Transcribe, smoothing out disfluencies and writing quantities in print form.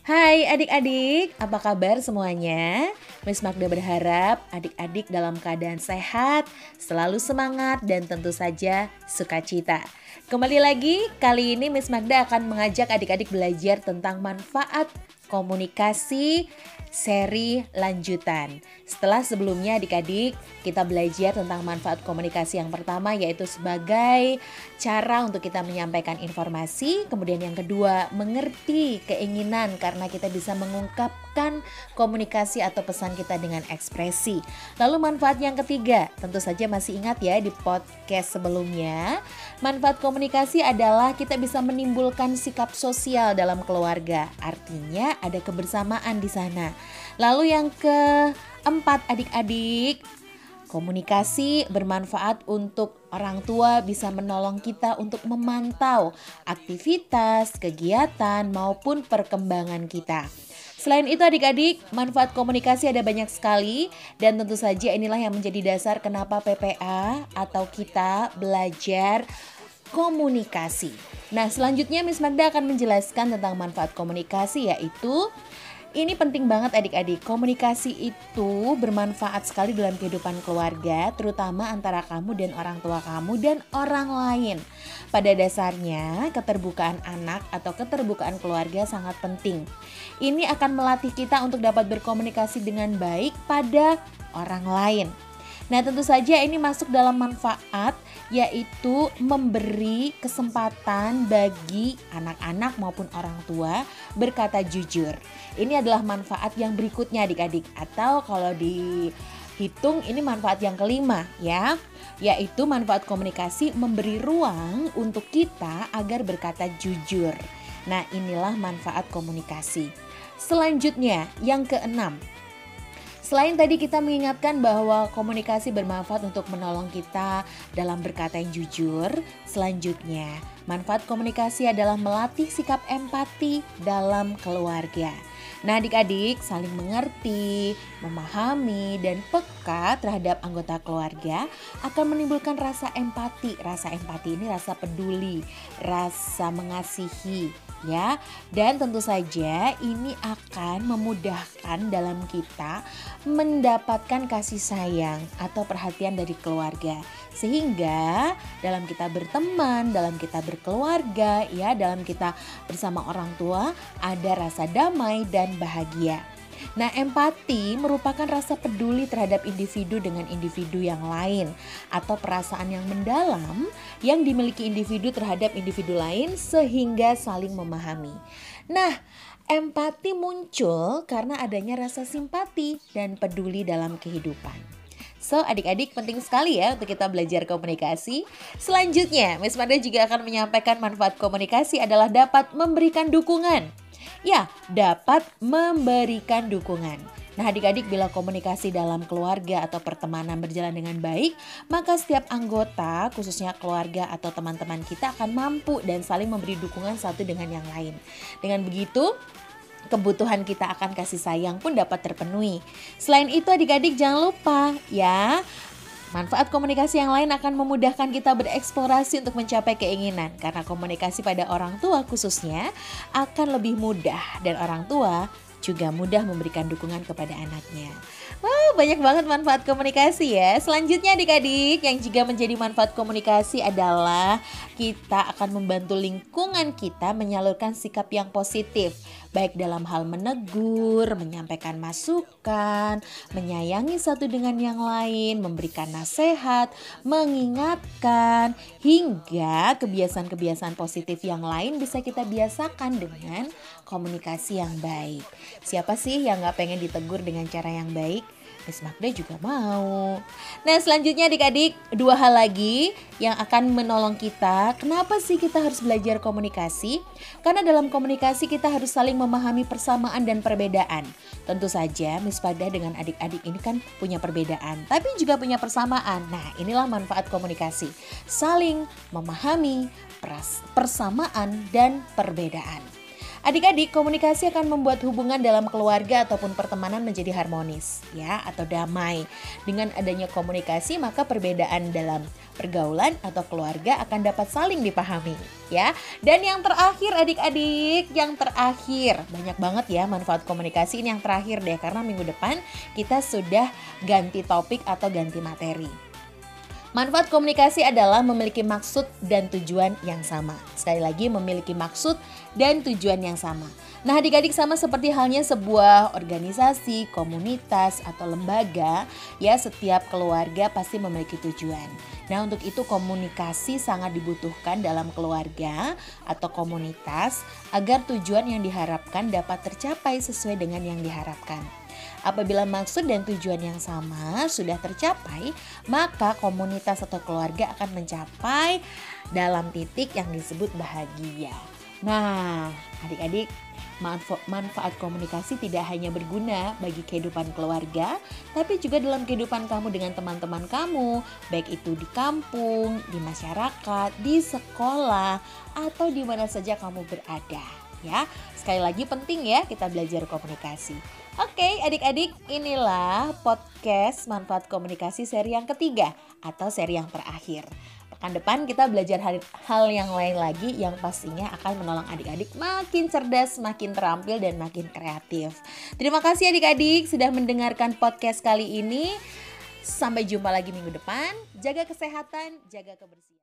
Hai adik-adik, apa kabar semuanya? Miss Magda berharap adik-adik dalam keadaan sehat, selalu semangat dan tentu saja sukacita. Kembali lagi, kali ini Miss Magda akan mengajak adik-adik belajar tentang manfaat komunikasi seri lanjutan. Setelah sebelumnya adik-adik kita belajar tentang manfaat komunikasi yang pertama, yaitu sebagai cara untuk kita menyampaikan informasi. Kemudian yang kedua, mengerti keinginan karena kita bisa mengungkapkan komunikasi atau pesan kita dengan ekspresi. Lalu manfaat yang ketiga, tentu saja masih ingat ya di podcast sebelumnya, manfaat komunikasi adalah kita bisa menimbulkan sikap sosial dalam keluarga. Artinya ada kebersamaan di sana. Lalu yang keempat adik-adik, komunikasi bermanfaat untuk orang tua, bisa menolong kita untuk memantau aktivitas, kegiatan maupun perkembangan kita. Selain itu adik-adik, manfaat komunikasi ada banyak sekali dan tentu saja inilah yang menjadi dasar kenapa PPA atau kita belajar komunikasi. Nah, selanjutnya Miss Magda akan menjelaskan tentang manfaat komunikasi, yaitu ini penting banget adik-adik. Komunikasi itu bermanfaat sekali dalam kehidupan keluarga, terutama antara kamu dan orang tua kamu dan orang lain. Pada dasarnya, keterbukaan anak atau keterbukaan keluarga sangat penting. Ini akan melatih kita untuk dapat berkomunikasi dengan baik pada orang lain. Nah, tentu saja ini masuk dalam manfaat, yaitu memberi kesempatan bagi anak-anak maupun orang tua berkata jujur. Ini adalah manfaat yang berikutnya adik-adik, atau kalau dihitung ini manfaat yang kelima ya, yaitu manfaat komunikasi memberi ruang untuk kita agar berkata jujur. Nah, inilah manfaat komunikasi. Selanjutnya yang keenam, selain tadi kita mengingatkan bahwa komunikasi bermanfaat untuk menolong kita dalam berkata yang jujur, selanjutnya manfaat komunikasi adalah melatih sikap empati dalam keluarga. Nah adik-adik, saling mengerti, memahami, dan peka terhadap anggota keluarga akan menimbulkan rasa empati. Rasa empati ini rasa peduli, rasa mengasihi ya. Dan tentu saja ini akan memudahkan dalam kita mendapatkan kasih sayang atau perhatian dari keluarga. Sehingga dalam kita berteman, dalam kita berkeluarga, ya, dalam kita bersama orang tua ada rasa damai dan bahagia. Nah, empati merupakan rasa peduli terhadap individu dengan individu yang lain atau perasaan yang mendalam yang dimiliki individu terhadap individu lain sehingga saling memahami. Nah, empati muncul karena adanya rasa simpati dan peduli dalam kehidupan. So, adik-adik penting sekali ya untuk kita belajar komunikasi. Selanjutnya, Miss Magda juga akan menyampaikan manfaat komunikasi adalah dapat memberikan dukungan. Ya, dapat memberikan dukungan. Nah adik-adik, bila komunikasi dalam keluarga atau pertemanan berjalan dengan baik, maka setiap anggota, khususnya keluarga atau teman-teman kita akan mampu dan saling memberi dukungan satu dengan yang lain. Dengan begitu, kebutuhan kita akan kasih sayang pun dapat terpenuhi. Selain itu adik-adik jangan lupa ya, manfaat komunikasi yang lain akan memudahkan kita bereksplorasi untuk mencapai keinginan. Karena komunikasi pada orang tua khususnya akan lebih mudah dan orang tua juga mudah memberikan dukungan kepada anaknya. Wow, banyak banget manfaat komunikasi ya. Selanjutnya adik-adik, yang juga menjadi manfaat komunikasi adalah kita akan membantu lingkungan kita menyalurkan sikap yang positif. Baik dalam hal menegur, menyampaikan masukan, menyayangi satu dengan yang lain, memberikan nasihat, mengingatkan, hingga kebiasaan-kebiasaan positif yang lain bisa kita biasakan dengan komunikasi yang baik. Siapa sih yang gak pengen ditegur dengan cara yang baik? Miss Magda juga mau. Nah selanjutnya adik-adik, dua hal lagi yang akan menolong kita. Kenapa sih kita harus belajar komunikasi? Karena dalam komunikasi kita harus saling memahami persamaan dan perbedaan. Tentu saja Miss Magda dengan adik-adik ini kan punya perbedaan, tapi juga punya persamaan. Nah inilah manfaat komunikasi. Saling memahami persamaan dan perbedaan. Adik-adik, komunikasi akan membuat hubungan dalam keluarga ataupun pertemanan menjadi harmonis, ya, atau damai. Dengan adanya komunikasi, maka perbedaan dalam pergaulan atau keluarga akan dapat saling dipahami, ya. Dan yang terakhir adik-adik, banyak banget ya manfaat komunikasi. Ini yang terakhir deh, karena minggu depan kita sudah ganti topik atau ganti materi. Manfaat komunikasi adalah memiliki maksud dan tujuan yang sama. Sekali lagi, memiliki maksud dan tujuan yang sama. Nah, adik-adik, sama seperti halnya sebuah organisasi, komunitas, atau lembaga, ya, setiap keluarga pasti memiliki tujuan. Nah, untuk itu komunikasi sangat dibutuhkan dalam keluarga atau komunitas agar tujuan yang diharapkan dapat tercapai sesuai dengan yang diharapkan. Apabila maksud dan tujuan yang sama sudah tercapai, maka komunitas atau keluarga akan mencapai dalam titik yang disebut bahagia. Nah, adik-adik, manfaat komunikasi tidak hanya berguna bagi kehidupan keluarga, tapi juga dalam kehidupan kamu dengan teman-teman kamu, baik itu di kampung, di masyarakat, di sekolah, atau di mana saja kamu berada. Ya, sekali lagi penting ya kita belajar komunikasi. Oke, adik-adik, inilah podcast manfaat komunikasi seri yang ketiga atau seri yang terakhir. Pekan depan kita belajar hal yang lain lagi yang pastinya akan menolong adik-adik makin cerdas, makin terampil, dan makin kreatif. Terima kasih adik-adik sudah mendengarkan podcast kali ini. Sampai jumpa lagi minggu depan. Jaga kesehatan, jaga kebersihan.